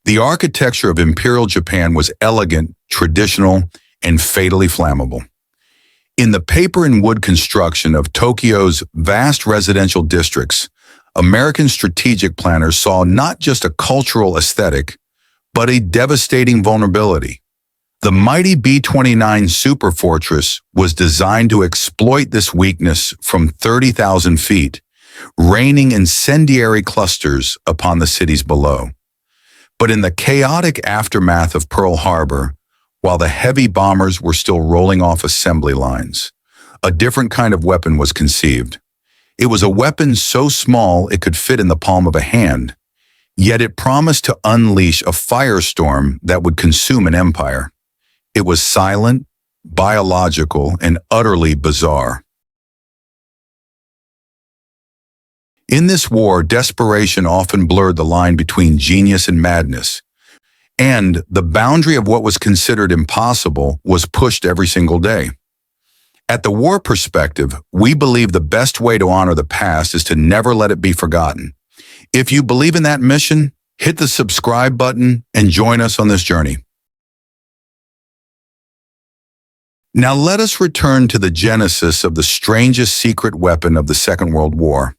The architecture of Imperial Japan was elegant, traditional, and fatally flammable. In the paper and wood construction of Tokyo's vast residential districts, American strategic planners saw not just a cultural aesthetic, but a devastating vulnerability. The mighty B-29 superfortress was designed to exploit this weakness from 30,000 feet, raining incendiary clusters upon the cities below. But in the chaotic aftermath of Pearl Harbor, while the heavy bombers were still rolling off assembly lines, a different kind of weapon was conceived. It was a weapon so small it could fit in the palm of a hand, yet it promised to unleash a firestorm that would consume an empire. It was silent, biological, and utterly bizarre. In this war, desperation often blurred the line between genius and madness, and the boundary of what was considered impossible was pushed every single day. At the War Perspective, we believe the best way to honor the past is to never let it be forgotten. If you believe in that mission, hit the subscribe button and join us on this journey. Now let us return to the genesis of the strangest secret weapon of the Second World War.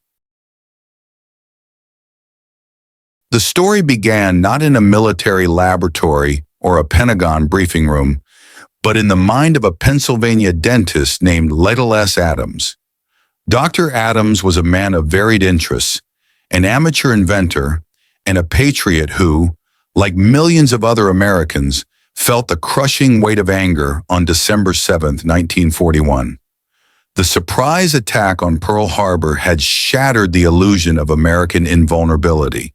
The story began not in a military laboratory or a Pentagon briefing room, but in the mind of a Pennsylvania dentist named Lytle S. Adams. Dr. Adams was a man of varied interests, an amateur inventor, and a patriot who, like millions of other Americans, felt the crushing weight of anger on December 7, 1941. The surprise attack on Pearl Harbor had shattered the illusion of American invulnerability.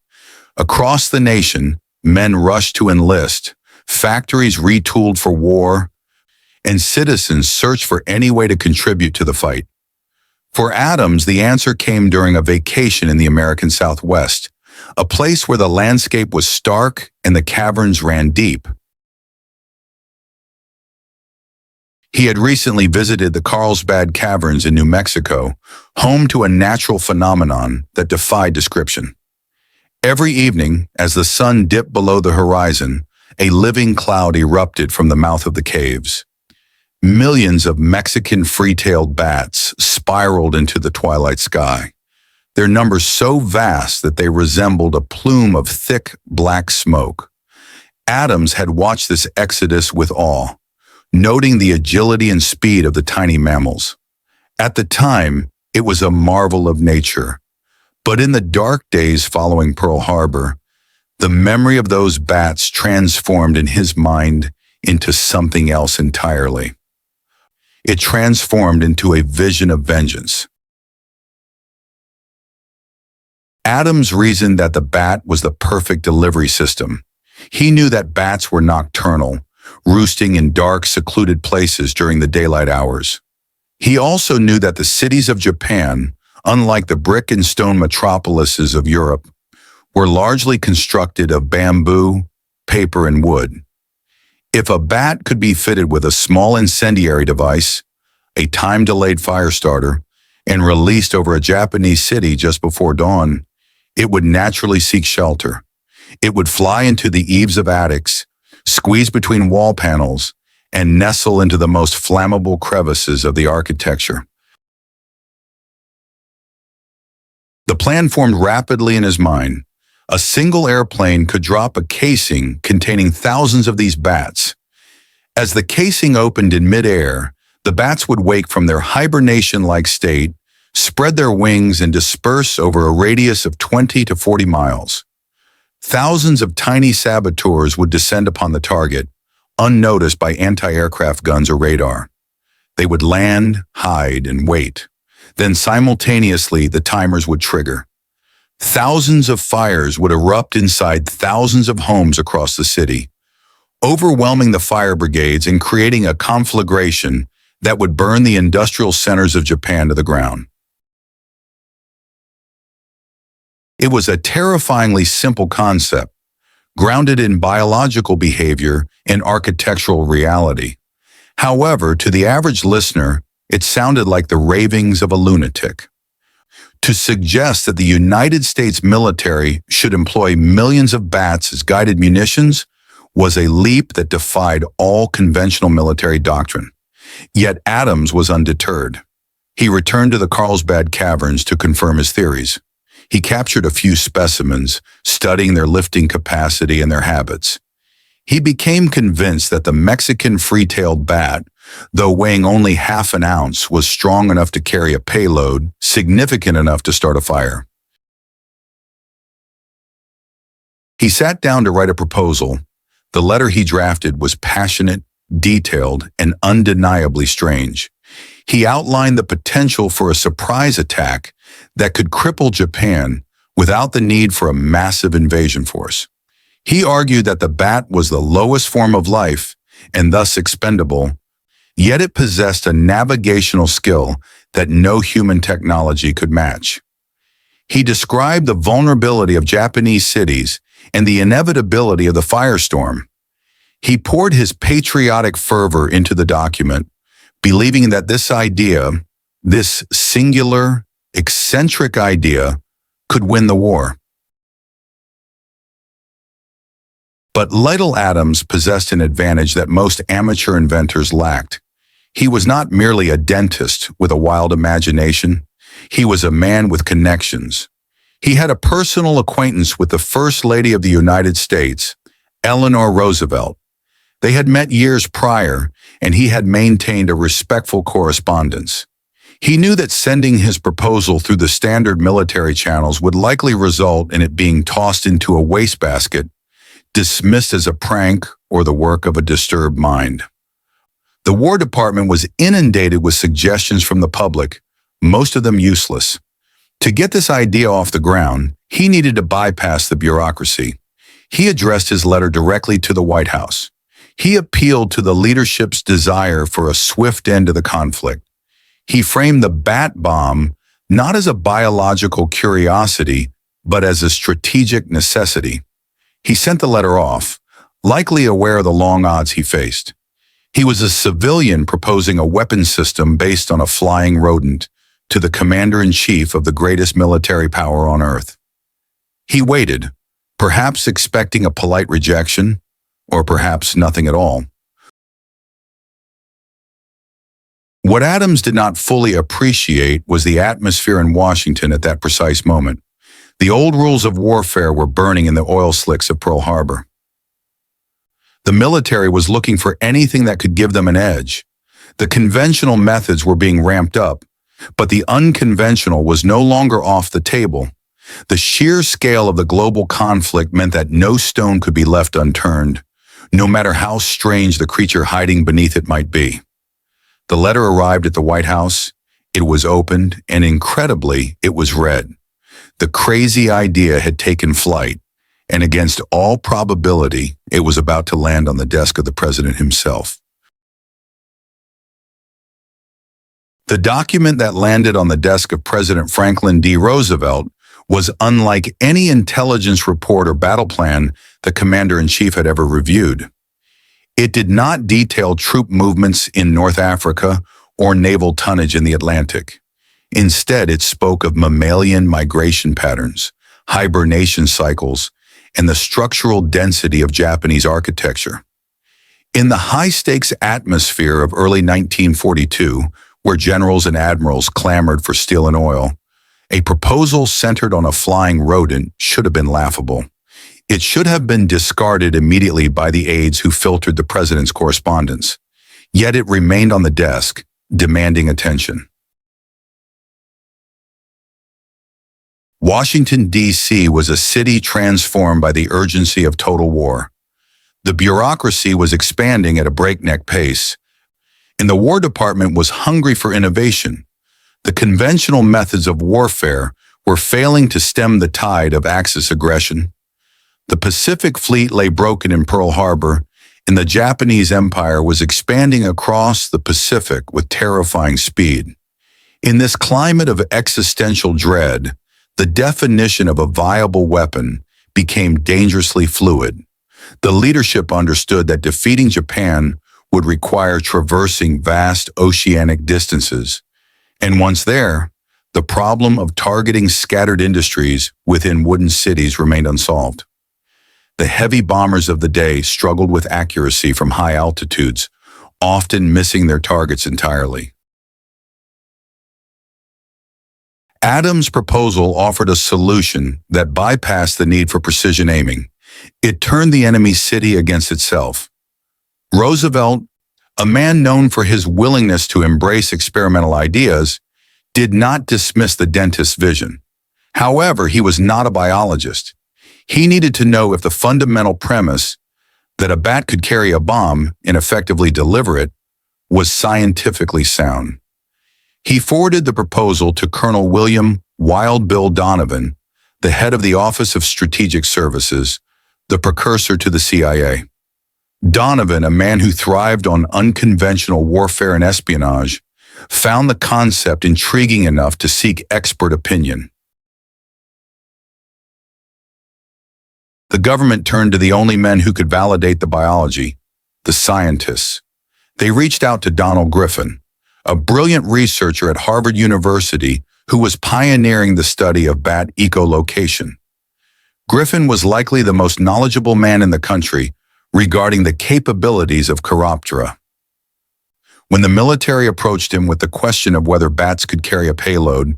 Across the nation, men rushed to enlist, factories retooled for war, and citizens searched for any way to contribute to the fight. For Adams, the answer came during a vacation in the American Southwest, a place where the landscape was stark and the caverns ran deep. He had recently visited the Carlsbad Caverns in New Mexico, home to a natural phenomenon that defied description. Every evening, as the sun dipped below the horizon, a living cloud erupted from the mouth of the caves. Millions of Mexican free-tailed bats spiraled into the twilight sky, their numbers so vast that they resembled a plume of thick, black smoke. Adams had watched this exodus with awe, noting the agility and speed of the tiny mammals. At the time, it was a marvel of nature. But in the dark days following Pearl Harbor, the memory of those bats transformed in his mind into something else entirely. It transformed into a vision of vengeance. Adams reasoned that the bat was the perfect delivery system. He knew that bats were nocturnal, roosting in dark, secluded places during the daylight hours. He also knew that the cities of Japan, unlike the brick and stone metropolises of Europe, were largely constructed of bamboo, paper, and wood. If a bat could be fitted with a small incendiary device, a time-delayed fire starter, and released over a Japanese city just before dawn, it would naturally seek shelter. It would fly into the eaves of attics, squeeze between wall panels, and nestle into the most flammable crevices of the architecture. The plan formed rapidly in his mind. A single airplane could drop a casing containing thousands of these bats. As the casing opened in midair, the bats would wake from their hibernation-like state, spread their wings, and disperse over a radius of 20 to 40 miles. Thousands of tiny saboteurs would descend upon the target, unnoticed by anti-aircraft guns or radar. They would land, hide, and wait. Then simultaneously, the timers would trigger. Thousands of fires would erupt inside thousands of homes across the city, overwhelming the fire brigades and creating a conflagration that would burn the industrial centers of Japan to the ground. It was a terrifyingly simple concept, grounded in biological behavior and architectural reality. However, to the average listener, it sounded like the ravings of a lunatic. To suggest that the United States military should employ millions of bats as guided munitions was a leap that defied all conventional military doctrine. Yet Adams was undeterred. He returned to the Carlsbad Caverns to confirm his theories. He captured a few specimens, studying their lifting capacity and their habits. He became convinced that the Mexican free-tailed bat, though weighing only half an ounce, was strong enough to carry a payload significant enough to start a fire. He sat down to write a proposal. The letter he drafted was passionate, detailed, and undeniably strange. He outlined the potential for a surprise attack that could cripple Japan without the need for a massive invasion force. He argued that the bat was the lowest form of life and thus expendable, yet it possessed a navigational skill that no human technology could match. He described the vulnerability of Japanese cities and the inevitability of the firestorm. He poured his patriotic fervor into the document, believing that this idea, this singular, eccentric idea, could win the war. But Lytle Adams possessed an advantage that most amateur inventors lacked. He was not merely a dentist with a wild imagination. He was a man with connections. He had a personal acquaintance with the First Lady of the United States, Eleanor Roosevelt. They had met years prior, and he had maintained a respectful correspondence. He knew that sending his proposal through the standard military channels would likely result in it being tossed into a wastebasket, dismissed as a prank or the work of a disturbed mind. The War Department was inundated with suggestions from the public, most of them useless. To get this idea off the ground, he needed to bypass the bureaucracy. He addressed his letter directly to the White House. He appealed to the leadership's desire for a swift end to the conflict. He framed the bat bomb not as a biological curiosity, but as a strategic necessity. He sent the letter off, likely aware of the long odds he faced. He was a civilian proposing a weapon system based on a flying rodent to the commander-in-chief of the greatest military power on Earth. He waited, perhaps expecting a polite rejection, or perhaps nothing at all. What Adams did not fully appreciate was the atmosphere in Washington at that precise moment. The old rules of warfare were burning in the oil slicks of Pearl Harbor. The military was looking for anything that could give them an edge. The conventional methods were being ramped up, but the unconventional was no longer off the table. The sheer scale of the global conflict meant that no stone could be left unturned, no matter how strange the creature hiding beneath it might be. The letter arrived at the White House, it was opened, and incredibly, it was read. The crazy idea had taken flight, and against all probability, it was about to land on the desk of the president himself. The document that landed on the desk of President Franklin D. Roosevelt was unlike any intelligence report or battle plan the commander-in-chief had ever reviewed. It did not detail troop movements in North Africa or naval tonnage in the Atlantic. Instead, it spoke of mammalian migration patterns, hibernation cycles, and the structural density of Japanese architecture. In the high-stakes atmosphere of early 1942, where generals and admirals clamored for steel and oil, a proposal centered on a flying rodent should have been laughable. It should have been discarded immediately by the aides who filtered the president's correspondence. Yet it remained on the desk, demanding attention. Washington, D.C. was a city transformed by the urgency of total war. The bureaucracy was expanding at a breakneck pace, and the War Department was hungry for innovation. The conventional methods of warfare were failing to stem the tide of Axis aggression. The Pacific Fleet lay broken in Pearl Harbor, and the Japanese Empire was expanding across the Pacific with terrifying speed. In this climate of existential dread, the definition of a viable weapon became dangerously fluid. The leadership understood that defeating Japan would require traversing vast oceanic distances, and once there, The problem of targeting scattered industries within wooden cities remained unsolved. The heavy bombers of the day struggled with accuracy from high altitudes, often missing their targets entirely. Adams' proposal offered a solution that bypassed the need for precision aiming. It turned the enemy city against itself. Roosevelt, a man known for his willingness to embrace experimental ideas, did not dismiss the dentist's vision. However, he was not a biologist. He needed to know if the fundamental premise that a bat could carry a bomb and effectively deliver it was scientifically sound. He forwarded the proposal to Colonel William Wild Bill Donovan, the head of the Office of Strategic Services, the precursor to the CIA. Donovan, a man who thrived on unconventional warfare and espionage, found the concept intriguing enough to seek expert opinion. The government turned to the only men who could validate the biology, the scientists. They reached out to Donald Griffin, a brilliant researcher at Harvard University who was pioneering the study of bat echolocation. Griffin was likely the most knowledgeable man in the country regarding the capabilities of Chiroptera. When the military approached him with the question of whether bats could carry a payload,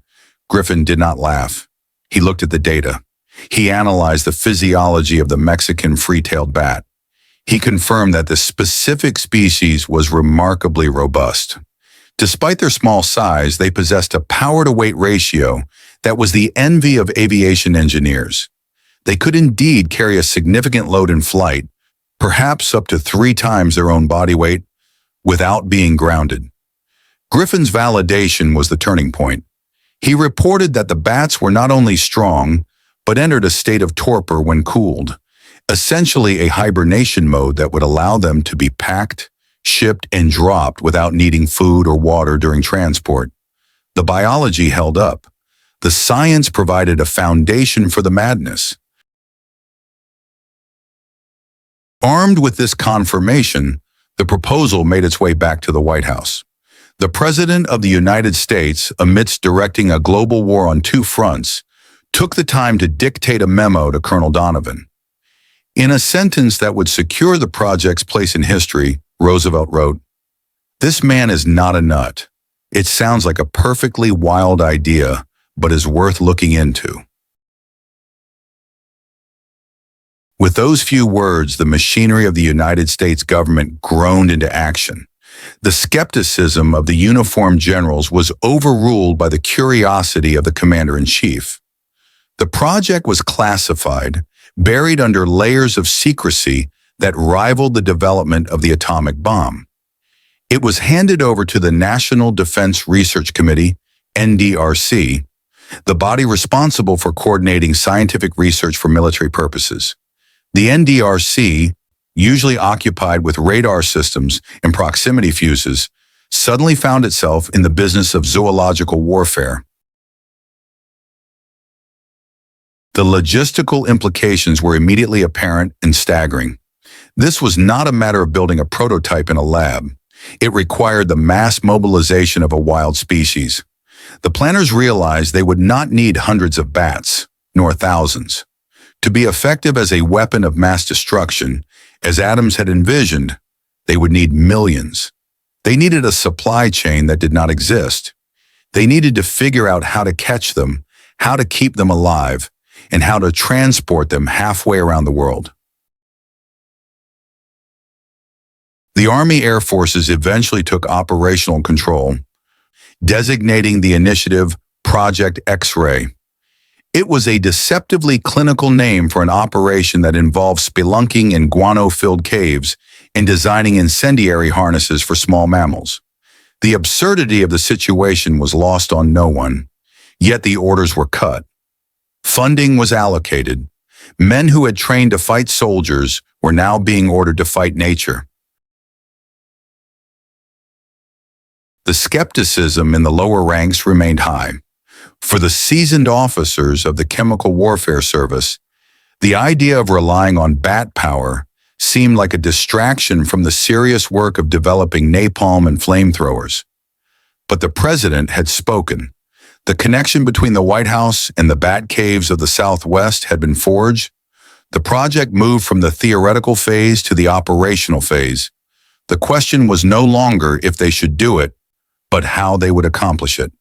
Griffin did not laugh. He looked at the data. He analyzed the physiology of the Mexican free-tailed bat. He confirmed that the specific species was remarkably robust. Despite their small size, they possessed a power-to-weight ratio that was the envy of aviation engineers. They could indeed carry a significant load in flight, perhaps up to 3 times their own body weight, without being grounded. Griffin's validation was the turning point. He reported that the bats were not only strong, but entered a state of torpor when cooled, essentially a hibernation mode that would allow them to be packed, shipped, and dropped without needing food or water during transport. The biology held up. The science provided a foundation for the madness. Armed with this confirmation, the proposal made its way back to the White House. The President of the United States, amidst directing a global war on 2 fronts, took the time to dictate a memo to Colonel Donovan. In a sentence that would secure the project's place in history, Roosevelt wrote, "This man is not a nut. It sounds like a perfectly wild idea, but is worth looking into." With those few words, the machinery of the United States government groaned into action. The skepticism of the uniformed generals was overruled by the curiosity of the commander-in-chief. The project was classified, buried under layers of secrecy that rivaled the development of the atomic bomb. It was handed over to the National Defense Research Committee, NDRC, the body responsible for coordinating scientific research for military purposes. The NDRC, usually occupied with radar systems and proximity fuses, suddenly found itself in the business of zoological warfare. The logistical implications were immediately apparent and staggering. This was not a matter of building a prototype in a lab. It required the mass mobilization of a wild species. The planners realized they would not need hundreds of bats, nor thousands. To be effective as a weapon of mass destruction, as Adams had envisioned, they would need millions. They needed a supply chain that did not exist. They needed to figure out how to catch them, how to keep them alive, and how to transport them halfway around the world. The Army Air Forces eventually took operational control, designating the initiative Project X-Ray. It was a deceptively clinical name for an operation that involved spelunking in guano-filled caves and designing incendiary harnesses for small mammals. The absurdity of the situation was lost on no one, yet the orders were cut. Funding was allocated. Men who had trained to fight soldiers were now being ordered to fight nature. The skepticism in the lower ranks remained high. For the seasoned officers of the Chemical Warfare Service, the idea of relying on bat power seemed like a distraction from the serious work of developing napalm and flamethrowers. But the president had spoken. The connection between the White House and the bat caves of the Southwest had been forged. The project moved from the theoretical phase to the operational phase. The question was no longer if they should do it, but how they would accomplish it.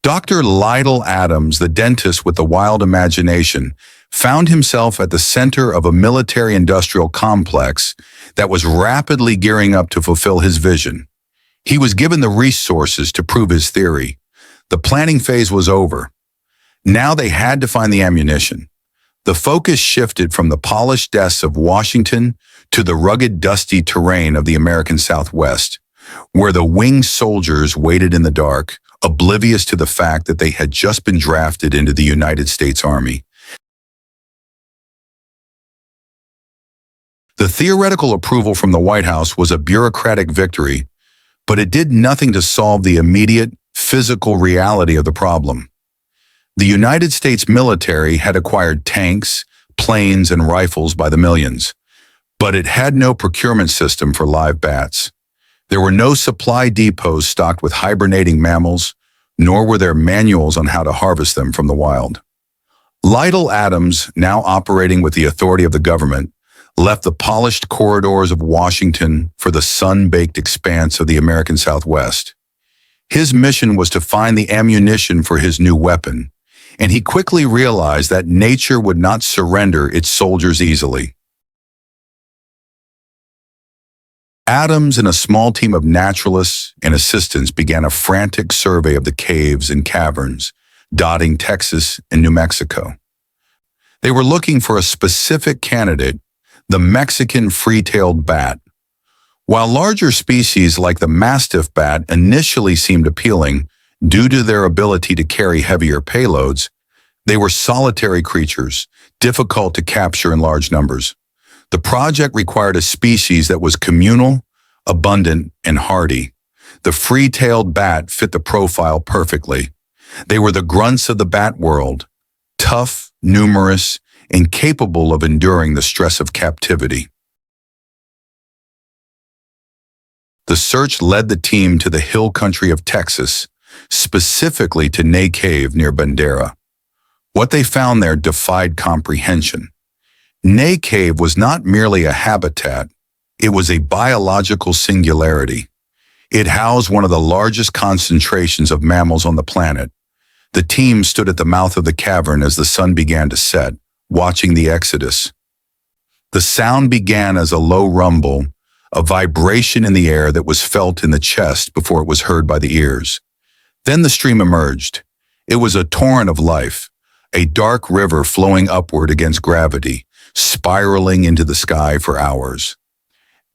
Dr. Lytle Adams, the dentist with the wild imagination, found himself at the center of a military-industrial complex that was rapidly gearing up to fulfill his vision. He was given the resources to prove his theory. The planning phase was over. Now they had to find the ammunition. The focus shifted from the polished desks of Washington to the rugged, dusty terrain of the American Southwest, where the winged soldiers waited in the dark, oblivious to the fact that they had just been drafted into the United States Army. The theoretical approval from the White House was a bureaucratic victory, but it did nothing to solve the immediate, physical reality of the problem. The United States military had acquired tanks, planes, and rifles by the millions, but it had no procurement system for live bats. There were no supply depots stocked with hibernating mammals, nor were there manuals on how to harvest them from the wild. Lytle Adams, now operating with the authority of the government, left the polished corridors of Washington for the sun-baked expanse of the American Southwest. His mission was to find the ammunition for his new weapon, and he quickly realized that nature would not surrender its soldiers easily. Adams and a small team of naturalists and assistants began a frantic survey of the caves and caverns dotting Texas and New Mexico. They were looking for a specific candidate, the Mexican free-tailed bat. While larger species like the mastiff bat initially seemed appealing due to their ability to carry heavier payloads, they were solitary creatures, difficult to capture in large numbers. The project required a species that was communal, abundant, and hardy. The free-tailed bat fit the profile perfectly. They were the grunts of the bat world, tough, numerous, and capable of enduring the stress of captivity. The search led the team to the hill country of Texas, specifically to Ney Cave near Bandera. What they found there defied comprehension. Ney Cave was not merely a habitat, it was a biological singularity. It housed one of the largest concentrations of mammals on the planet. The team stood at the mouth of the cavern as the sun began to set, watching the exodus. The sound began as a low rumble, a vibration in the air that was felt in the chest before it was heard by the ears. Then the stream emerged. It was a torrent of life, a dark river flowing upward against gravity, spiraling into the sky for hours.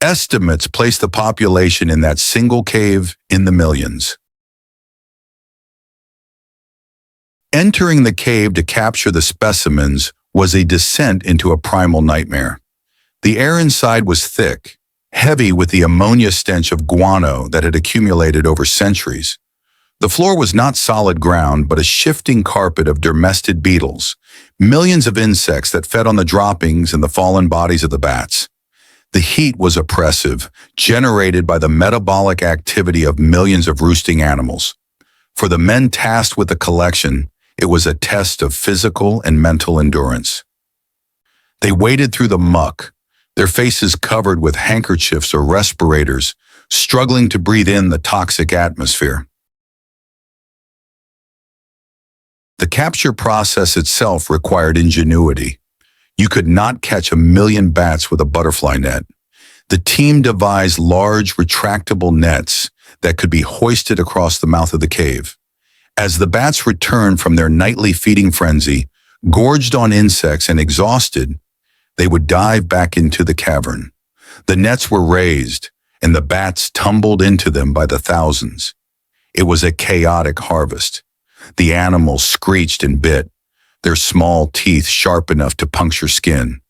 Estimates place the population in that single cave in the millions. Entering the cave to capture the specimens was a descent into a primal nightmare. The air inside was thick, heavy with the ammonia stench of guano that had accumulated over centuries. The floor was not solid ground, but a shifting carpet of dermestid beetles, millions of insects that fed on the droppings and the fallen bodies of the bats. The heat was oppressive, generated by the metabolic activity of millions of roosting animals. For the men tasked with the collection, it was a test of physical and mental endurance. They waded through the muck, their faces covered with handkerchiefs or respirators, struggling to breathe in the toxic atmosphere. The capture process itself required ingenuity. You could not catch 1,000,000 bats with a butterfly net. The team devised large, retractable nets that could be hoisted across the mouth of the cave. As the bats returned from their nightly feeding frenzy, gorged on insects and exhausted, they would dive back into the cavern. The nets were raised, and the bats tumbled into them by the thousands. It was a chaotic harvest. The animals screeched and bit, their small teeth sharp enough to puncture skin.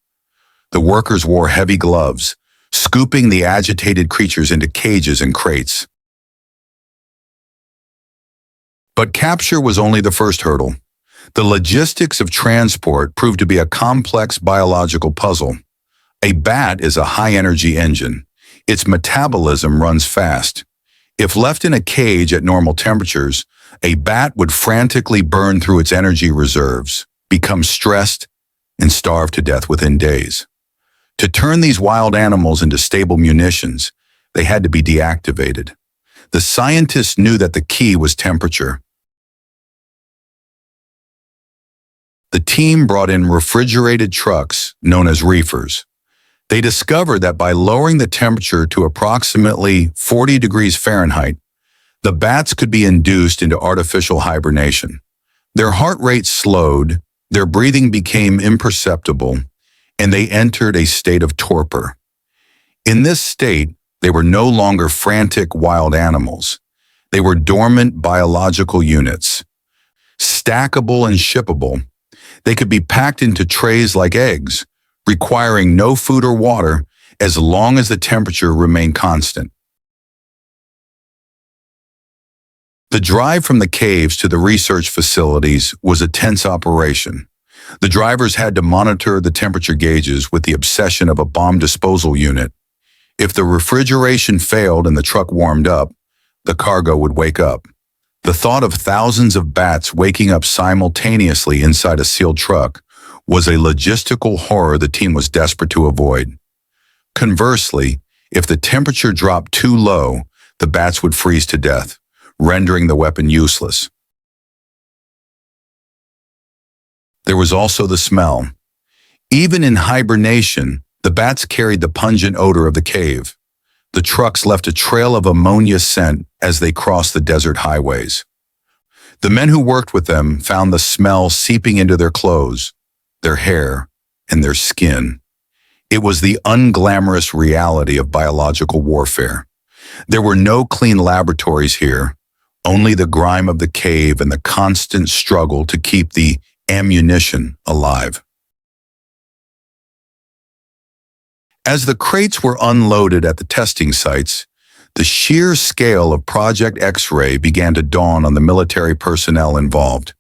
The workers wore heavy gloves, scooping the agitated creatures into cages and crates. But capture was only the first hurdle. The logistics of transport proved to be a complex biological puzzle. A bat is a high-energy engine. Its metabolism runs fast. If left in a cage at normal temperatures, a bat would frantically burn through its energy reserves, become stressed, and starve to death within days. To turn these wild animals into stable munitions, they had to be deactivated. The scientists knew that the key was temperature. The team brought in refrigerated trucks, known as reefers. They discovered that by lowering the temperature to approximately 40 degrees Fahrenheit, the bats could be induced into artificial hibernation. Their heart rate slowed, their breathing became imperceptible, and they entered a state of torpor. In this state, they were no longer frantic wild animals. They were dormant biological units. Stackable and shippable, they could be packed into trays like eggs, requiring no food or water as long as the temperature remained constant. The drive from the caves to the research facilities was a tense operation. The drivers had to monitor the temperature gauges with the obsession of a bomb disposal unit. If the refrigeration failed and the truck warmed up, the cargo would wake up. The thought of thousands of bats waking up simultaneously inside a sealed truck was a logistical horror the team was desperate to avoid. Conversely, if the temperature dropped too low, the bats would freeze to death, rendering the weapon useless. There was also the smell. Even in hibernation, the bats carried the pungent odor of the cave. The trucks left a trail of ammonia scent as they crossed the desert highways. The men who worked with them found the smell seeping into their clothes, their hair, and their skin. It was the unglamorous reality of biological warfare. There were no clean laboratories here, only the grime of the cave and the constant struggle to keep the ammunition alive. As the crates were unloaded at the testing sites, the sheer scale of Project X-Ray began to dawn on the military personnel involved.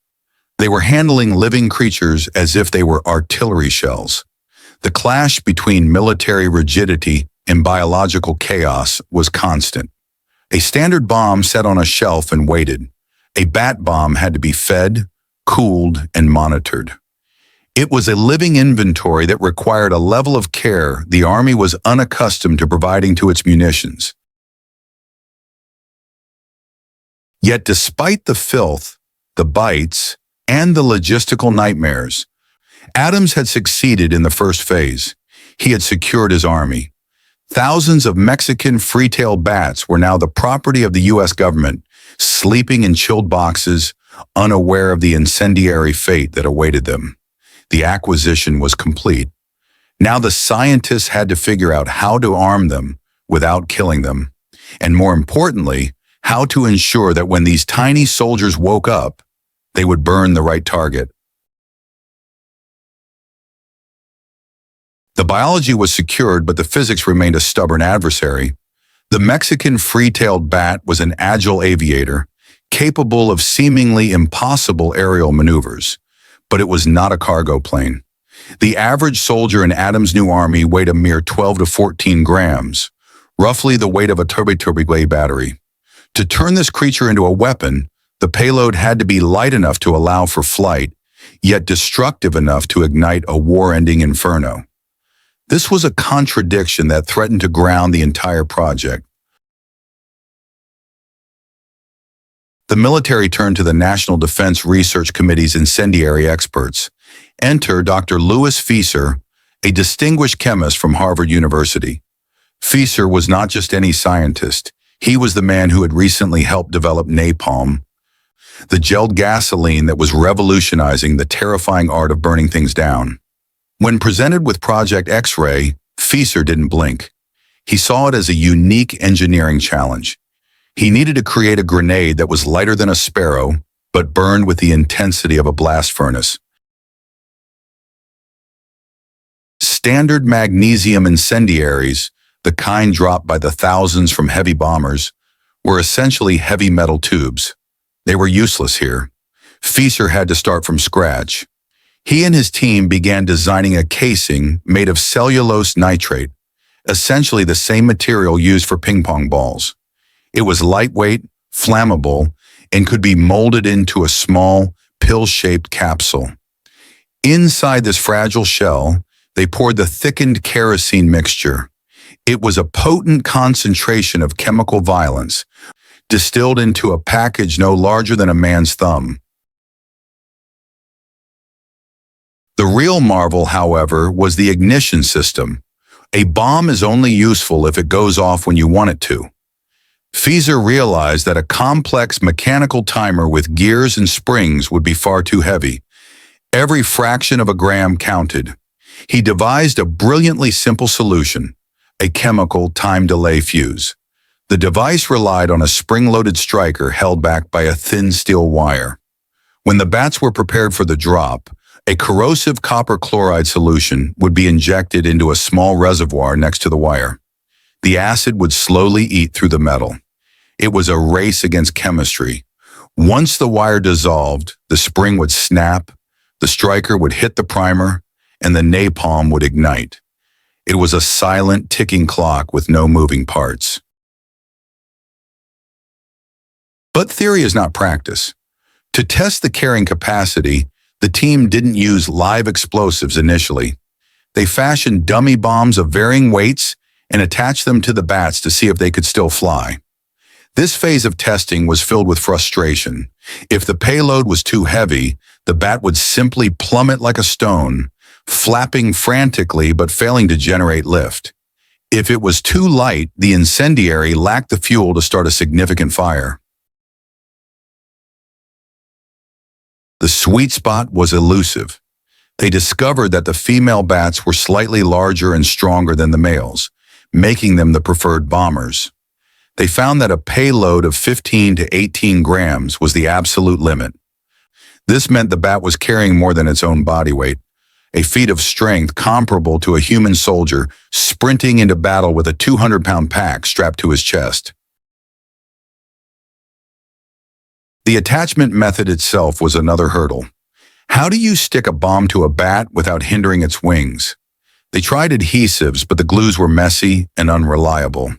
They were handling living creatures as if they were artillery shells. The clash between military rigidity and biological chaos was constant. A standard bomb sat on a shelf and waited. A bat bomb had to be fed, cooled, and monitored. It was a living inventory that required a level of care the Army was unaccustomed to providing to its munitions. Yet despite the filth, the bites, and the logistical nightmares, Adams had succeeded in the first phase. He had secured his army. Thousands of Mexican free-tailed bats were now the property of the U.S. government, sleeping in chilled boxes, unaware of the incendiary fate that awaited them. The acquisition was complete. Now the scientists had to figure out how to arm them without killing them, and more importantly, how to ensure that when these tiny soldiers woke up, they would burn the right target. The biology was secured, but the physics remained a stubborn adversary. The Mexican free-tailed bat was an agile aviator, capable of seemingly impossible aerial maneuvers. But it was not a cargo plane. The average soldier in Adams' new army weighed a mere 12 to 14 grams, roughly the weight of a turbo battery. To turn this creature into a weapon, the payload had to be light enough to allow for flight, yet destructive enough to ignite a war-ending inferno. This was a contradiction that threatened to ground the entire project. The military turned to the National Defense Research Committee's incendiary experts. Enter Dr. Louis Fieser, a distinguished chemist from Harvard University. Fieser was not just any scientist. He was the man who had recently helped develop napalm, the gelled gasoline that was revolutionizing the terrifying art of burning things down. When presented with Project X-Ray, Fieser didn't blink. He saw it as a unique engineering challenge. He needed to create a grenade that was lighter than a sparrow, but burned with the intensity of a blast furnace. Standard magnesium incendiaries, the kind dropped by the thousands from heavy bombers, were essentially heavy metal tubes. They were useless here. Fieser had to start from scratch. He and his team began designing a casing made of cellulose nitrate, essentially the same material used for ping pong balls. It was lightweight, flammable, and could be molded into a small, pill-shaped capsule. Inside this fragile shell, they poured the thickened kerosene mixture. It was a potent concentration of chemical violence, distilled into a package no larger than a man's thumb. The real marvel, however, was the ignition system. A bomb is only useful if it goes off when you want it to. Fieser realized that a complex mechanical timer with gears and springs would be far too heavy. Every fraction of a gram counted. He devised a brilliantly simple solution, a chemical time delay fuse. The device relied on a spring-loaded striker held back by a thin steel wire. When the bats were prepared for the drop, a corrosive copper chloride solution would be injected into a small reservoir next to the wire. The acid would slowly eat through the metal. It was a race against chemistry. Once the wire dissolved, the spring would snap, the striker would hit the primer, and the napalm would ignite. It was a silent, ticking clock with no moving parts. But theory is not practice. To test the carrying capacity, the team didn't use live explosives initially. They fashioned dummy bombs of varying weights and attached them to the bats to see if they could still fly. This phase of testing was filled with frustration. If the payload was too heavy, the bat would simply plummet like a stone, flapping frantically but failing to generate lift. If it was too light, the incendiary lacked the fuel to start a significant fire. The sweet spot was elusive. They discovered that the female bats were slightly larger and stronger than the males, making them the preferred bombers. They found that a payload of 15 to 18 grams was the absolute limit. This meant the bat was carrying more than its own body weight, a feat of strength comparable to a human soldier sprinting into battle with a 200-pound pack strapped to his chest. The attachment method itself was another hurdle. How do you stick a bomb to a bat without hindering its wings? They tried adhesives, but the glues were messy and unreliable.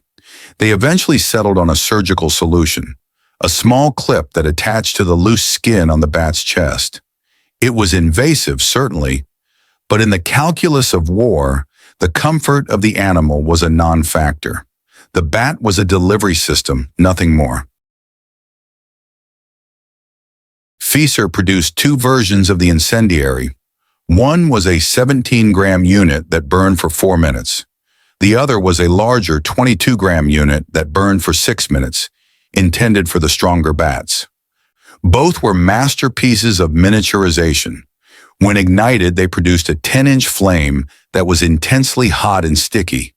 They eventually settled on a surgical solution, a small clip that attached to the loose skin on the bat's chest. It was invasive, certainly, but in the calculus of war, the comfort of the animal was a non-factor. The bat was a delivery system, nothing more. Fieser produced two versions of the incendiary. One was a 17-gram unit that burned for 4 minutes. The other was a larger 22-gram unit that burned for 6 minutes, intended for the stronger bats. Both were masterpieces of miniaturization. When ignited, they produced a 10-inch flame that was intensely hot and sticky.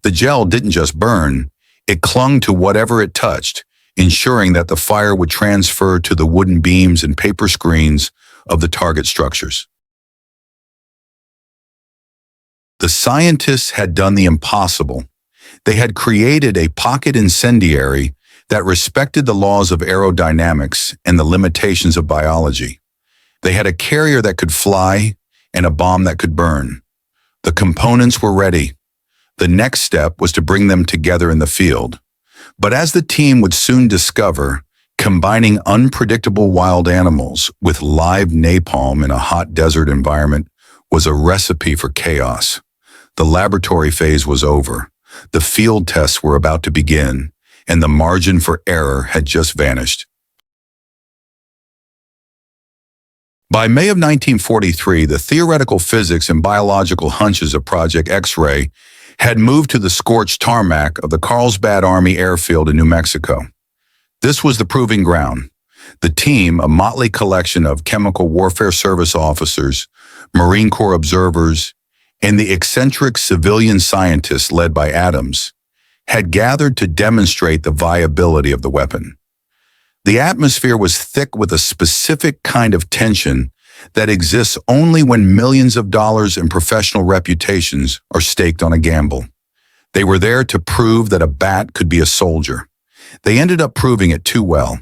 The gel didn't just burn, it clung to whatever it touched, ensuring that the fire would transfer to the wooden beams and paper screens of the target structures. The scientists had done the impossible. They had created a pocket incendiary that respected the laws of aerodynamics and the limitations of biology. They had a carrier that could fly and a bomb that could burn. The components were ready. The next step was to bring them together in the field. But as the team would soon discover, combining unpredictable wild animals with live napalm in a hot desert environment was a recipe for chaos. The laboratory phase was over. The field tests were about to begin, and the margin for error had just vanished. By May of 1943, the theoretical physics and biological hunches of Project X-ray had moved to the scorched tarmac of the Carlsbad Army airfield in New Mexico. This was the proving ground. The team, a motley collection of Chemical Warfare Service officers, Marine Corps observers, and the eccentric civilian scientists led by Adams, had gathered to demonstrate the viability of the weapon. The atmosphere was thick with a specific kind of tension that exists only when millions of dollars and professional reputations are staked on a gamble. They were there to prove that a bat could be a soldier. They ended up proving it too well.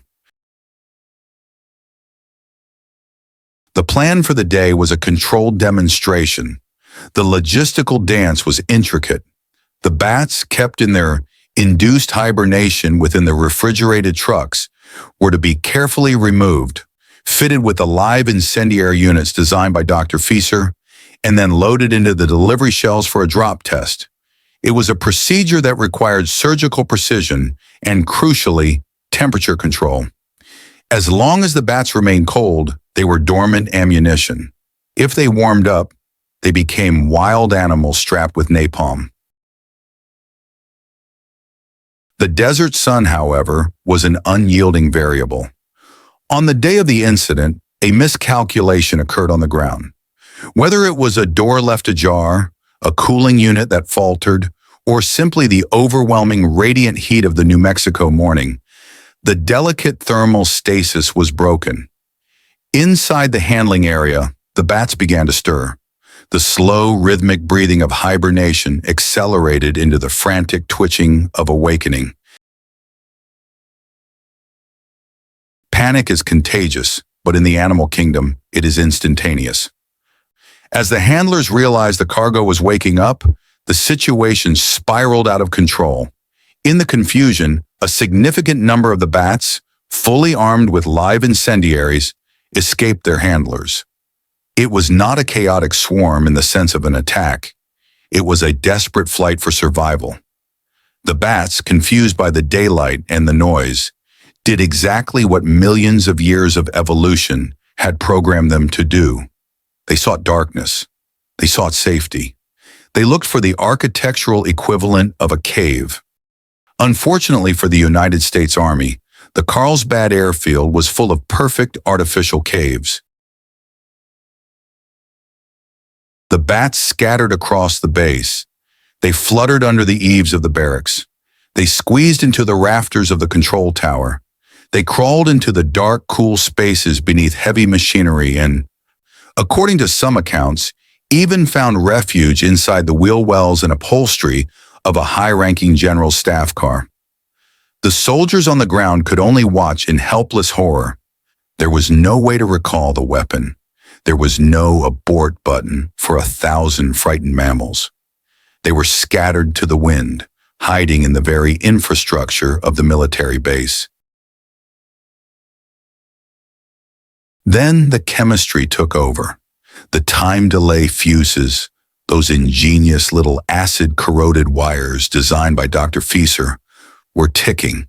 The plan for the day was a controlled demonstration. The logistical dance was intricate. The bats, kept in their Induced hibernation within the refrigerated trucks were to be carefully removed, fitted with the live incendiary units designed by Dr. Fieser, and then loaded into the delivery shells for a drop test. It was a procedure that required surgical precision and, crucially, temperature control. As long as the bats remained cold, they were dormant ammunition. If they warmed up, they became wild animals strapped with napalm. The desert sun, however, was an unyielding variable. On the day of the incident, a miscalculation occurred on the ground. Whether it was a door left ajar, a cooling unit that faltered, or simply the overwhelming radiant heat of the New Mexico morning, the delicate thermal stasis was broken. Inside the handling area, the bats began to stir. The slow, rhythmic breathing of hibernation accelerated into the frantic twitching of awakening. Panic is contagious, but in the animal kingdom, it is instantaneous. As the handlers realized the cargo was waking up, the situation spiraled out of control. In the confusion, a significant number of the bats, fully armed with live incendiaries, escaped their handlers. It was not a chaotic swarm in the sense of an attack. It was a desperate flight for survival. The bats, confused by the daylight and the noise, did exactly what millions of years of evolution had programmed them to do. They sought darkness. They sought safety. They looked for the architectural equivalent of a cave. Unfortunately for the United States Army, the Carlsbad airfield was full of perfect artificial caves. The bats scattered across the base. They fluttered under the eaves of the barracks. They squeezed into the rafters of the control tower. They crawled into the dark, cool spaces beneath heavy machinery and, according to some accounts, even found refuge inside the wheel wells and upholstery of a high-ranking general's staff car. The soldiers on the ground could only watch in helpless horror. There was no way to recall the weapon. There was no abort button for 1,000 frightened mammals. They were scattered to the wind, hiding in the very infrastructure of the military base. Then the chemistry took over. The time delay fuses, those ingenious little acid-corroded wires designed by Dr. Fieser, were ticking.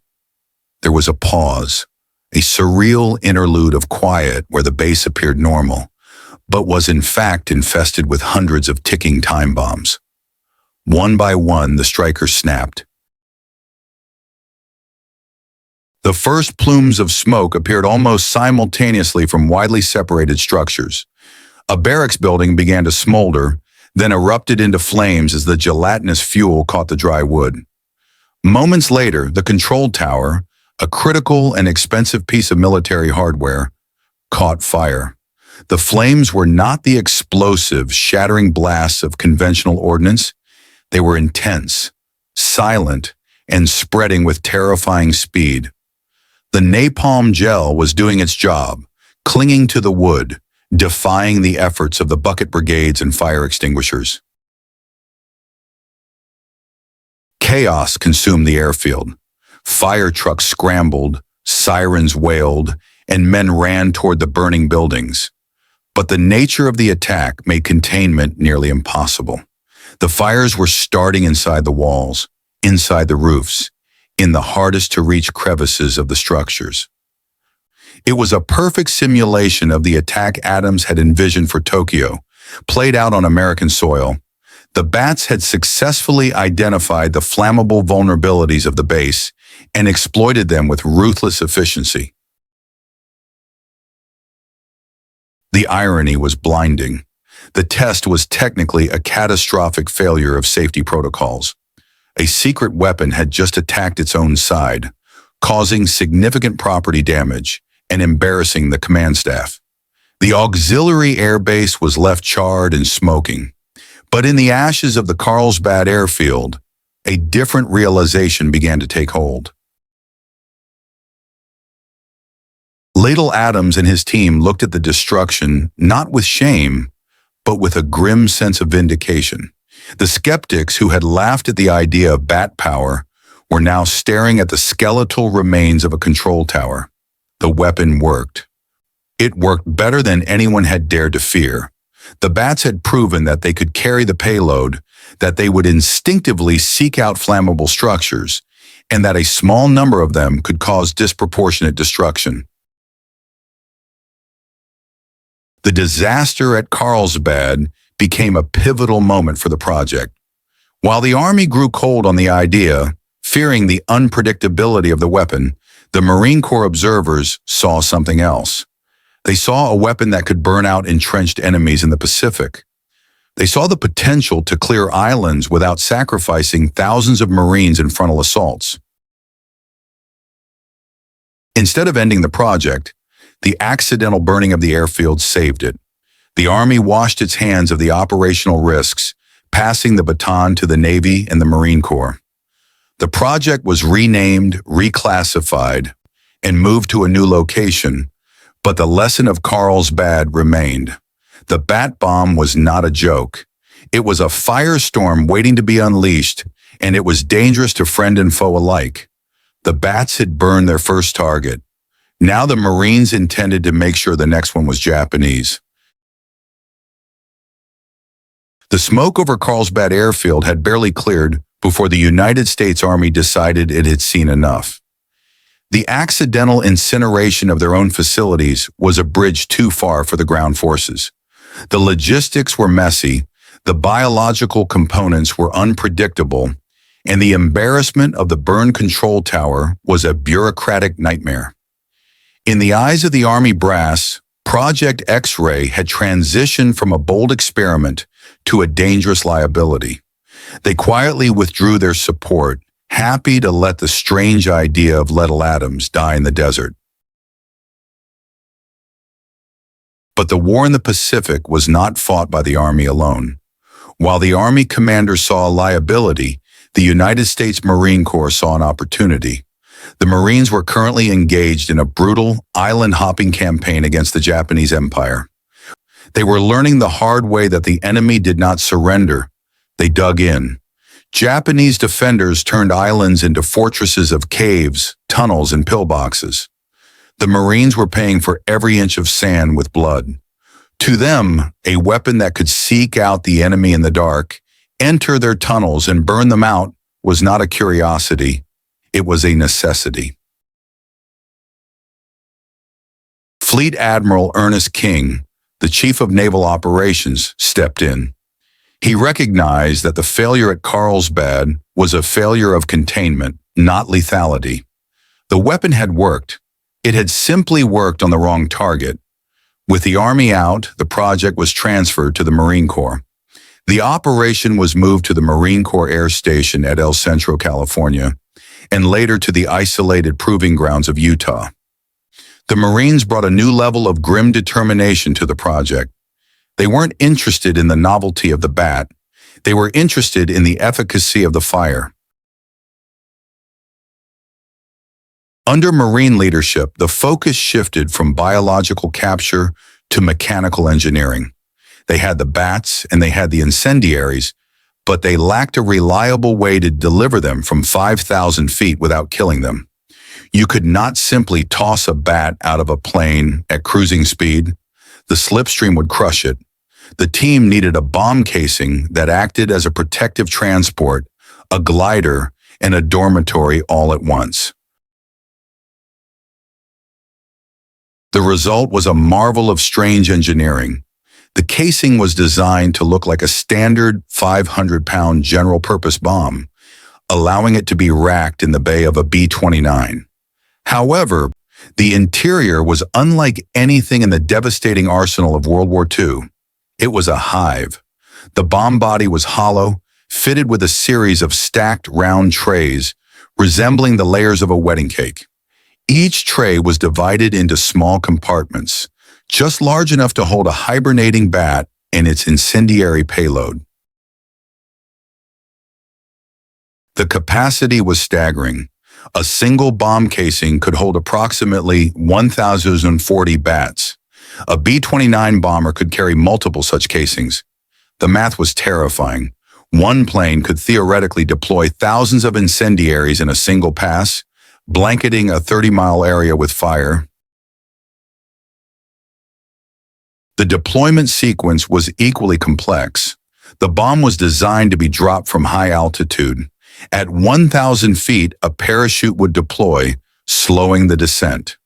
There was a pause, a surreal interlude of quiet where the base appeared normal, but was in fact infested with hundreds of ticking time bombs. One by one, the strikers snapped. The first plumes of smoke appeared almost simultaneously from widely separated structures. A barracks building began to smolder, then erupted into flames as the gelatinous fuel caught the dry wood. Moments later, the control tower, a critical and expensive piece of military hardware, caught fire. The flames were not the explosive, shattering blasts of conventional ordnance. They were intense, silent, and spreading with terrifying speed. The napalm gel was doing its job, clinging to the wood, defying the efforts of the bucket brigades and fire extinguishers. Chaos consumed the airfield. Fire trucks scrambled, sirens wailed, and men ran toward the burning buildings. But the nature of the attack made containment nearly impossible. The fires were starting inside the walls, inside the roofs, in the hardest-to-reach crevices of the structures. It was a perfect simulation of the attack Adams had envisioned for Tokyo, played out on American soil. The bats had successfully identified the flammable vulnerabilities of the base and exploited them with ruthless efficiency. The irony was blinding. The test was technically a catastrophic failure of safety protocols. A secret weapon had just attacked its own side, causing significant property damage and embarrassing the command staff. The auxiliary air base was left charred and smoking. But in the ashes of the Carlsbad airfield, a different realization began to take hold. Ladle Adams and his team looked at the destruction not with shame, but with a grim sense of vindication. The skeptics who had laughed at the idea of bat power were now staring at the skeletal remains of a control tower. The weapon worked. It worked better than anyone had dared to fear. The bats had proven that they could carry the payload, that they would instinctively seek out flammable structures, and that a small number of them could cause disproportionate destruction. The disaster at Carlsbad became a pivotal moment for the project. While the Army grew cold on the idea, fearing the unpredictability of the weapon, the Marine Corps observers saw something else. They saw a weapon that could burn out entrenched enemies in the Pacific. They saw the potential to clear islands without sacrificing thousands of Marines in frontal assaults. Instead of ending the project, the accidental burning of the airfield saved it. The Army washed its hands of the operational risks, passing the baton to the Navy and the Marine Corps. The project was renamed, reclassified, and moved to a new location, but the lesson of Carlsbad remained. The bat bomb was not a joke. It was a firestorm waiting to be unleashed, and it was dangerous to friend and foe alike. The bats had burned their first target. Now the Marines intended to make sure the next one was Japanese. The smoke over Carlsbad airfield had barely cleared before the United States Army decided it had seen enough. The accidental incineration of their own facilities was a bridge too far for the ground forces. The logistics were messy, the biological components were unpredictable, and the embarrassment of the burn control tower was a bureaucratic nightmare. In the eyes of the Army brass, Project X-Ray had transitioned from a bold experiment to a dangerous liability. They quietly withdrew their support, happy to let the strange idea of lethal atoms die in the desert. But the war in the Pacific was not fought by the Army alone. While the Army commander saw a liability, the United States Marine Corps saw an opportunity. The Marines were currently engaged in a brutal, island-hopping campaign against the Japanese Empire. They were learning the hard way that the enemy did not surrender. They dug in. Japanese defenders turned islands into fortresses of caves, tunnels, and pillboxes. The Marines were paying for every inch of sand with blood. To them, a weapon that could seek out the enemy in the dark, enter their tunnels, and burn them out was not a curiosity. It was a necessity. Fleet Admiral Ernest King, the Chief of Naval Operations, stepped in. He recognized that the failure at Carlsbad was a failure of containment, not lethality. The weapon had worked. It had simply worked on the wrong target. With the Army out, the project was transferred to the Marine Corps. The operation was moved to the Marine Corps Air Station at El Centro, California, and later to the isolated proving grounds of Utah. The Marines brought a new level of grim determination to the project. They weren't interested in the novelty of the bat. They were interested in the efficacy of the fire. Under Marine leadership, the focus shifted from biological capture to mechanical engineering. They had the bats and they had the incendiaries, but they lacked a reliable way to deliver them from 5,000 feet without killing them. You could not simply toss a bat out of a plane at cruising speed. The slipstream would crush it. The team needed a bomb casing that acted as a protective transport, a glider, and a dormitory all at once. The result was a marvel of strange engineering. The casing was designed to look like a standard 500-pound general-purpose bomb, allowing it to be racked in the bay of a B-29. However, the interior was unlike anything in the devastating arsenal of World War II. It was a hive. The bomb body was hollow, fitted with a series of stacked round trays, resembling the layers of a wedding cake. Each tray was divided into small compartments, just large enough to hold a hibernating bat and its incendiary payload. The capacity was staggering. A single bomb casing could hold approximately 1,040 bats. A B-29 bomber could carry multiple such casings. The math was terrifying. One plane could theoretically deploy thousands of incendiaries in a single pass, blanketing a 30-mile area with fire. The deployment sequence was equally complex. The bomb was designed to be dropped from high altitude. At 1,000 feet, a parachute would deploy, slowing the descent.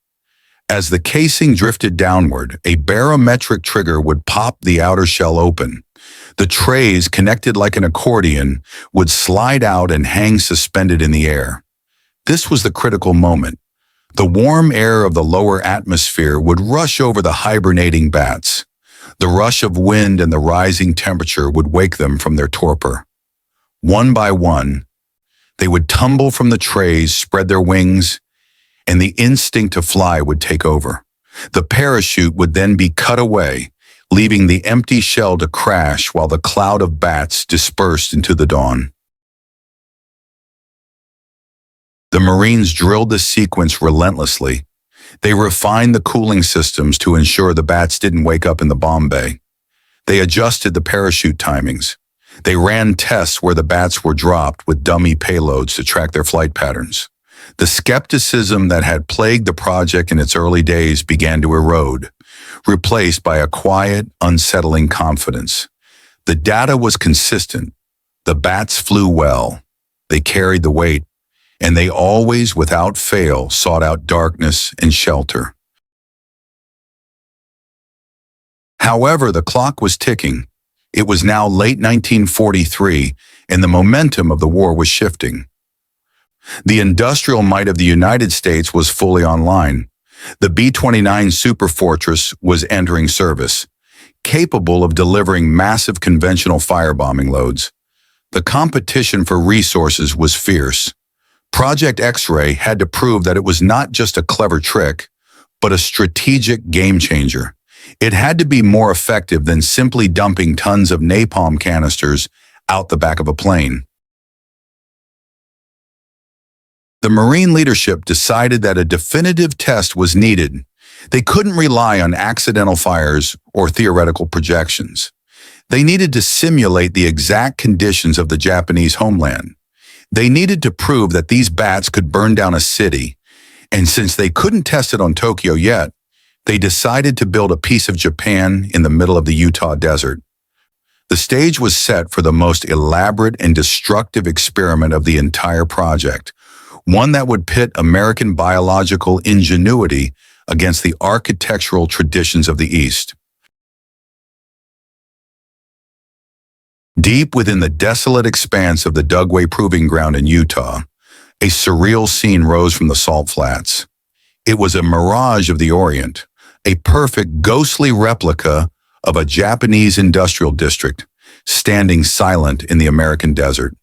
As the casing drifted downward, a barometric trigger would pop the outer shell open. The trays, connected like an accordion, would slide out and hang suspended in the air. This was the critical moment. The warm air of the lower atmosphere would rush over the hibernating bats. The rush of wind and the rising temperature would wake them from their torpor. One by one, they would tumble from the trays, spread their wings, and the instinct to fly would take over. The parachute would then be cut away, leaving the empty shell to crash while the cloud of bats dispersed into the dawn. The Marines drilled the sequence relentlessly. They refined the cooling systems to ensure the bats didn't wake up in the bomb bay. They adjusted the parachute timings. They ran tests where the bats were dropped with dummy payloads to track their flight patterns. The skepticism that had plagued the project in its early days began to erode, replaced by a quiet, unsettling confidence. The data was consistent. The bats flew well. They carried the weight, and they always, without fail, sought out darkness and shelter. However, the clock was ticking. It was now late 1943, and the momentum of the war was shifting. The industrial might of the United States was fully online. The B-29 Superfortress was entering service, capable of delivering massive conventional firebombing loads. The competition for resources was fierce. Project X-Ray had to prove that it was not just a clever trick, but a strategic game-changer. It had to be more effective than simply dumping tons of napalm canisters out the back of a plane. The Marine leadership decided that a definitive test was needed. They couldn't rely on accidental fires or theoretical projections. They needed to simulate the exact conditions of the Japanese homeland. They needed to prove that these bats could burn down a city, and since they couldn't test it on Tokyo yet, they decided to build a piece of Japan in the middle of the Utah desert. The stage was set for the most elaborate and destructive experiment of the entire project, one that would pit American biological ingenuity against the architectural traditions of the East. Deep within the desolate expanse of the Dugway Proving Ground in Utah, a surreal scene rose from the salt flats. It was a mirage of the Orient, a perfect ghostly replica of a Japanese industrial district, standing silent in the American desert.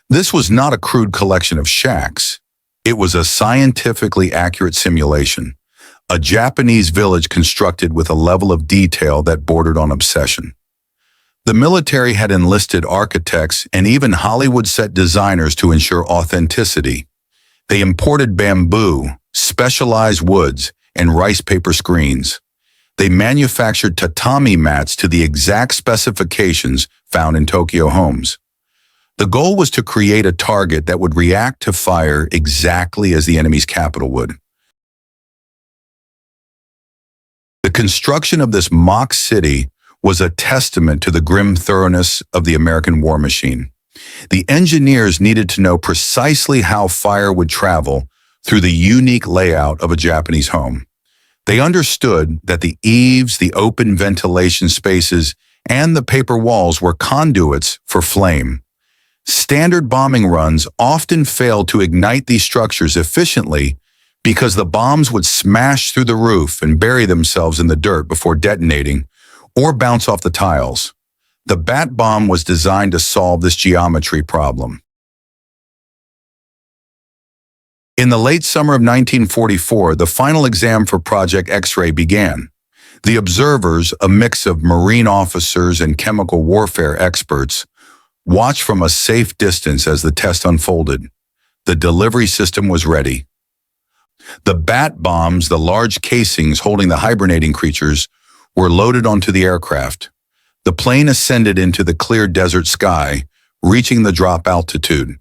This was not a crude collection of shacks. It was a scientifically accurate simulation, a Japanese village constructed with a level of detail that bordered on obsession. The military had enlisted architects and even Hollywood-set designers to ensure authenticity. They imported bamboo, specialized woods, and rice paper screens. They manufactured tatami mats to the exact specifications found in Tokyo homes. The goal was to create a target that would react to fire exactly as the enemy's capital would. The construction of this mock city was a testament to the grim thoroughness of the American war machine. The engineers needed to know precisely how fire would travel through the unique layout of a Japanese home. They understood that the eaves, the open ventilation spaces, and the paper walls were conduits for flame. Standard bombing runs often failed to ignite these structures efficiently because the bombs would smash through the roof and bury themselves in the dirt before detonating, or bounce off the tiles. The bat bomb was designed to solve this geometry problem. In the late summer of 1944, the final exam for Project X-Ray began. The observers, a mix of Marine officers and chemical warfare experts, watched from a safe distance as the test unfolded. The delivery system was ready. The bat bombs, the large casings holding the hibernating creatures, were loaded onto the aircraft. The plane ascended into the clear desert sky, reaching the drop altitude.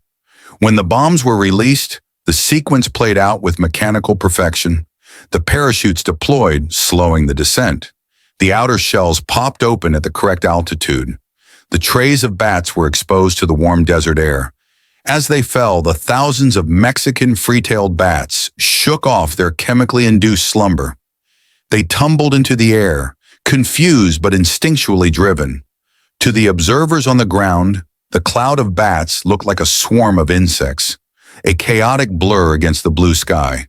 When the bombs were released, the sequence played out with mechanical perfection. The parachutes deployed, slowing the descent. The outer shells popped open at the correct altitude. The trays of bats were exposed to the warm desert air. As they fell, the thousands of Mexican free-tailed bats shook off their chemically induced slumber. They tumbled into the air, confused but instinctually driven. To the observers on the ground, the cloud of bats looked like a swarm of insects, a chaotic blur against the blue sky.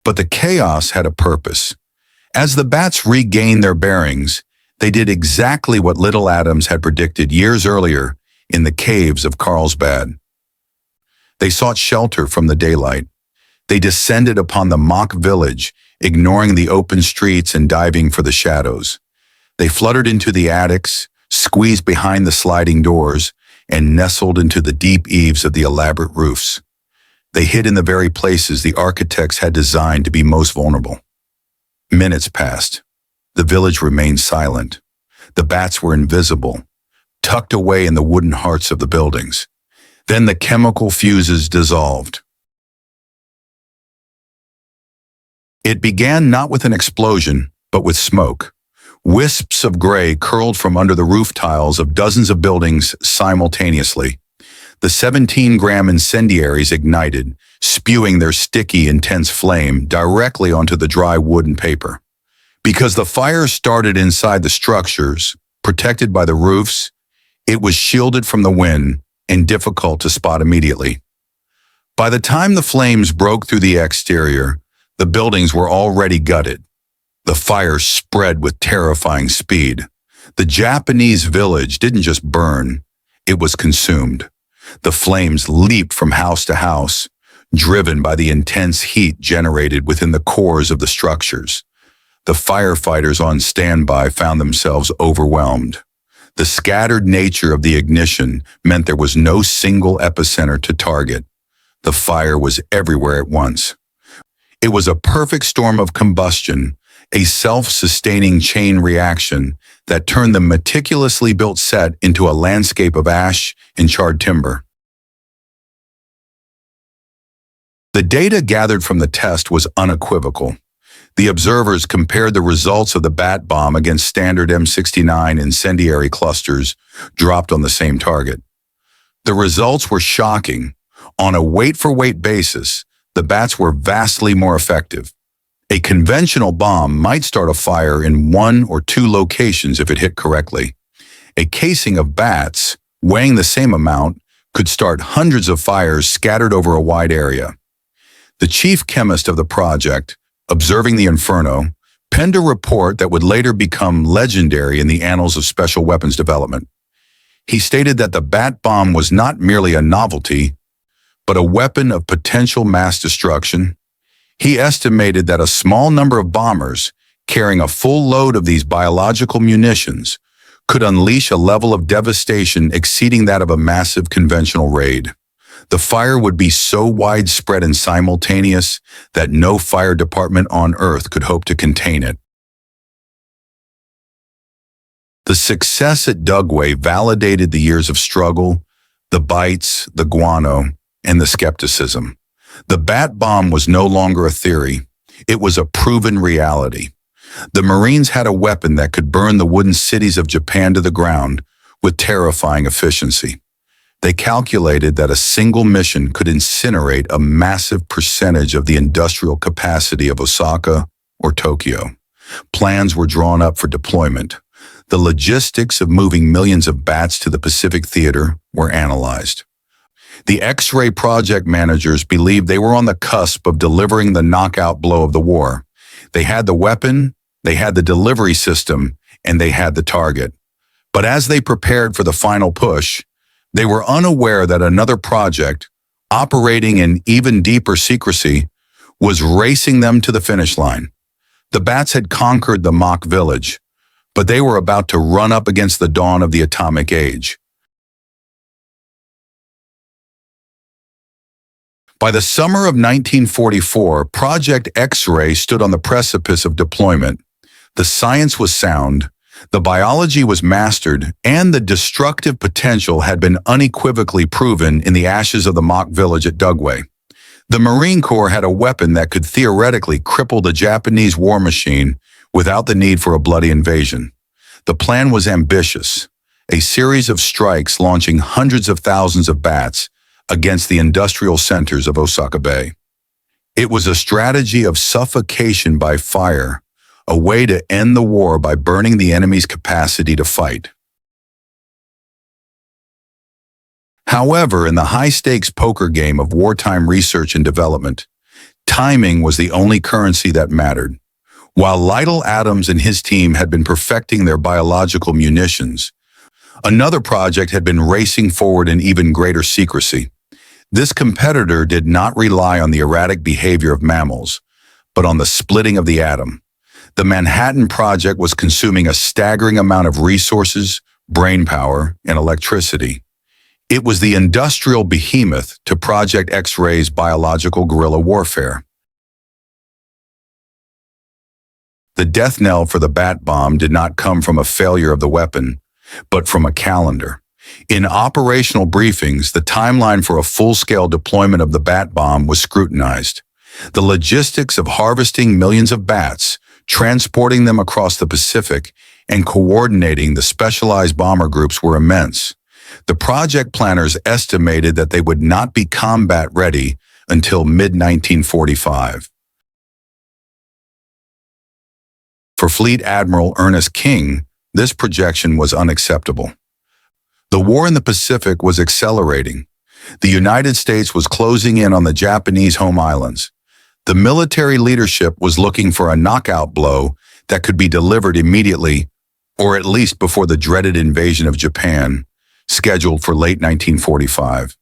But the chaos had a purpose. As the bats regained their bearings, they did exactly what Little Adams had predicted years earlier in the caves of Carlsbad. They sought shelter from the daylight. They descended upon the mock village, ignoring the open streets and diving for the shadows. They fluttered into the attics, squeezed behind the sliding doors, and nestled into the deep eaves of the elaborate roofs. They hid in the very places the architects had designed to be most vulnerable. Minutes passed. The village remained silent. The bats were invisible, tucked away in the wooden hearts of the buildings. Then the chemical fuses dissolved. It began not with an explosion, but with smoke. Wisps of gray curled from under the roof tiles of dozens of buildings simultaneously. The 17-gram incendiaries ignited, spewing their sticky, intense flame directly onto the dry wood and paper. Because the fire started inside the structures, protected by the roofs, it was shielded from the wind and difficult to spot immediately. By the time the flames broke through the exterior, the buildings were already gutted. The fire spread with terrifying speed. The Japanese village didn't just burn, it was consumed. The flames leaped from house to house, driven by the intense heat generated within the cores of the structures. The firefighters on standby found themselves overwhelmed. The scattered nature of the ignition meant there was no single epicenter to target. The fire was everywhere at once. It was a perfect storm of combustion, a self-sustaining chain reaction that turned the meticulously built set into a landscape of ash and charred timber. The data gathered from the test was unequivocal. The observers compared the results of the bat bomb against standard M69 incendiary clusters dropped on the same target. The results were shocking. On a weight-for-weight basis, the bats were vastly more effective. A conventional bomb might start a fire in 1 or 2 locations if it hit correctly. A casing of bats, weighing the same amount, could start hundreds of fires scattered over a wide area. The chief chemist of the project, observing the inferno, penned a report that would later become legendary in the annals of special weapons development. He stated that the bat bomb was not merely a novelty, but a weapon of potential mass destruction. He estimated that a small number of bombers, carrying a full load of these biological munitions, could unleash a level of devastation exceeding that of a massive conventional raid. The fire would be so widespread and simultaneous that no fire department on Earth could hope to contain it. The success at Dugway validated the years of struggle, the bites, the guano, and the skepticism. The bat bomb was no longer a theory. It was a proven reality. The Marines had a weapon that could burn the wooden cities of Japan to the ground with terrifying efficiency. They calculated that a single mission could incinerate a massive percentage of the industrial capacity of Osaka or Tokyo. Plans were drawn up for deployment. The logistics of moving millions of bats to the Pacific Theater were analyzed. The X-ray project managers believed they were on the cusp of delivering the knockout blow of the war. They had the weapon, they had the delivery system, and they had the target. But as they prepared for the final push, they were unaware that another project, operating in even deeper secrecy, was racing them to the finish line. The bats had conquered the mock village, but they were about to run up against the dawn of the atomic age. By the summer of 1944, Project X-ray stood on the precipice of deployment. The science was sound, The biology was mastered, and the destructive potential had been unequivocally proven in the ashes of the mock village at Dugway. The Marine Corps had a weapon that could theoretically cripple the Japanese war machine without the need for a bloody invasion. The plan was ambitious, a series of strikes launching hundreds of thousands of bats against the industrial centers of Osaka Bay. It was a strategy of suffocation by fire, a way to end the war by burning the enemy's capacity to fight. However, in the high-stakes poker game of wartime research and development, timing was the only currency that mattered. While Lytle Adams and his team had been perfecting their biological munitions, another project had been racing forward in even greater secrecy. This competitor did not rely on the erratic behavior of mammals, but on the splitting of the atom. The Manhattan Project was consuming a staggering amount of resources, brainpower, and electricity. It was the industrial behemoth to Project X-ray's biological guerrilla warfare. The death knell for the bat bomb did not come from a failure of the weapon, but from a calendar. In operational briefings, the timeline for a full-scale deployment of the bat bomb was scrutinized. The logistics of harvesting millions of bats, transporting them across the Pacific, and coordinating the specialized bomber groups were immense. The project planners estimated that they would not be combat ready until mid-1945. For Fleet Admiral Ernest King, this projection was unacceptable. The war in the Pacific was accelerating. The United States was closing in on the Japanese home islands. The military leadership was looking for a knockout blow that could be delivered immediately, or at least before the dreaded invasion of Japan, scheduled for late 1945.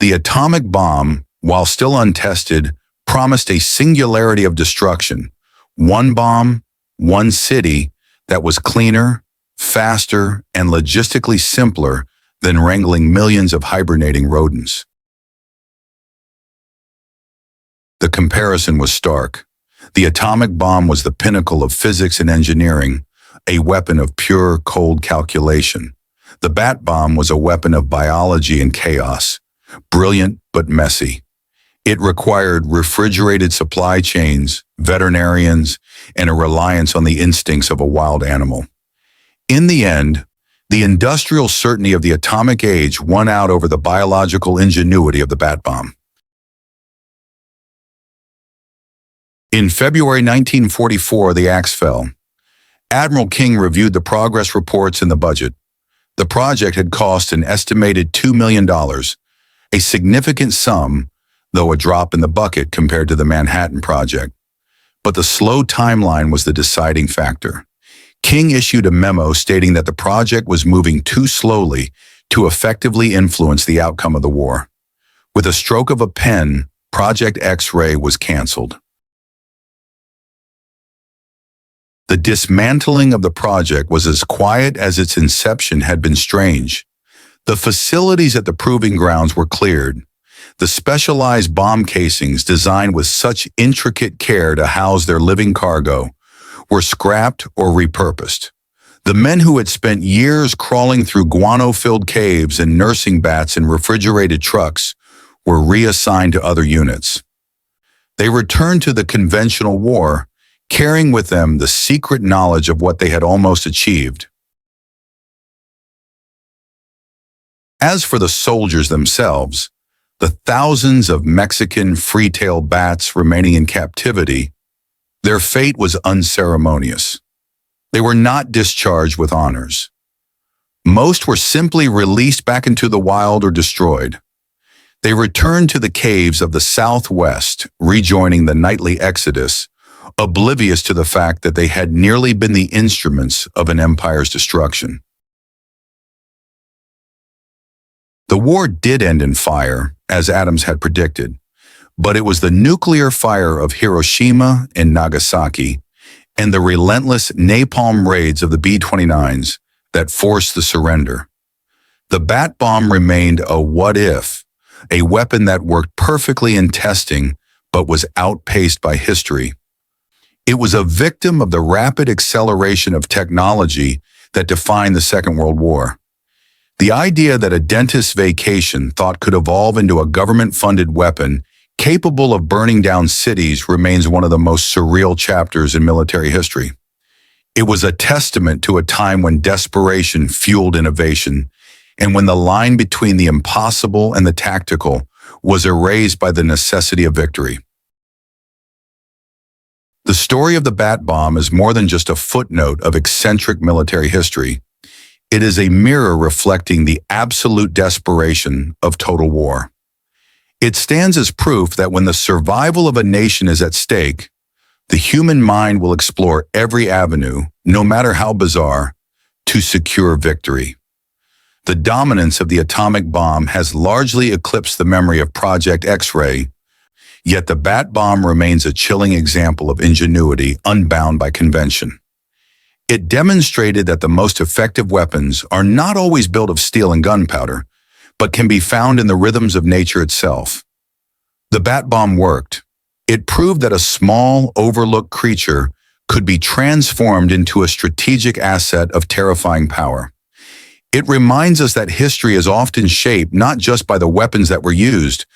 The atomic bomb, while still untested, promised a singularity of destruction. One bomb, one city that was cleaner, faster, and logistically simpler than wrangling millions of hibernating rodents. The comparison was stark. The atomic bomb was the pinnacle of physics and engineering, a weapon of pure, cold calculation. The bat bomb was a weapon of biology and chaos, brilliant but messy. It required refrigerated supply chains, veterinarians, and a reliance on the instincts of a wild animal. In the end, the industrial certainty of the atomic age won out over the biological ingenuity of the bat bomb. In February 1944, the axe fell. Admiral King reviewed the progress reports and the budget. The project had cost an estimated $2 million, a significant sum, though a drop in the bucket compared to the Manhattan Project. But the slow timeline was the deciding factor. King issued a memo stating that the project was moving too slowly to effectively influence the outcome of the war. With a stroke of a pen, Project X-ray was canceled. The dismantling of the project was as quiet as its inception had been strange. The facilities at the proving grounds were cleared. The specialized bomb casings designed with such intricate care to house their living cargo were scrapped or repurposed. The men who had spent years crawling through guano-filled caves and nursing bats in refrigerated trucks were reassigned to other units. They returned to the conventional war, carrying with them the secret knowledge of what they had almost achieved. As for the soldiers themselves, the thousands of Mexican free-tailed bats remaining in captivity, their fate was unceremonious. They were not discharged with honors. Most were simply released back into the wild or destroyed. They returned to the caves of the Southwest, rejoining the nightly exodus, oblivious to the fact that they had nearly been the instruments of an empire's destruction. The war did end in fire, as Adams had predicted, but it was the nuclear fire of Hiroshima and Nagasaki and the relentless napalm raids of the B-29s that forced the surrender. The bat bomb remained a what-if, a weapon that worked perfectly in testing but was outpaced by history. It was a victim of the rapid acceleration of technology that defined the Second World War. The idea that a dentist's vacation thought could evolve into a government-funded weapon capable of burning down cities remains one of the most surreal chapters in military history. It was a testament to a time when desperation fueled innovation, and when the line between the impossible and the tactical was erased by the necessity of victory. The story of the Bat Bomb is more than just a footnote of eccentric military history. It is a mirror reflecting the absolute desperation of total war. It stands as proof that when the survival of a nation is at stake, the human mind will explore every avenue, no matter how bizarre, to secure victory. The dominance of the atomic bomb has largely eclipsed the memory of Project X-ray, yet the Bat Bomb remains a chilling example of ingenuity unbound by convention. It demonstrated that the most effective weapons are not always built of steel and gunpowder, but can be found in the rhythms of nature itself. The Bat Bomb worked. It proved that a small, overlooked creature could be transformed into a strategic asset of terrifying power. It reminds us that history is often shaped not just by the weapons that were used,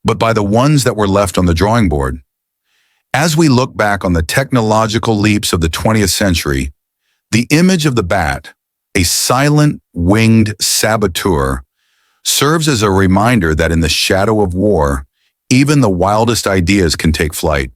but by the ones that were left on the drawing board. As we look back on the technological leaps of the 20th century, the image of the bat, a silent, winged saboteur, serves as a reminder that in the shadow of war, even the wildest ideas can take flight.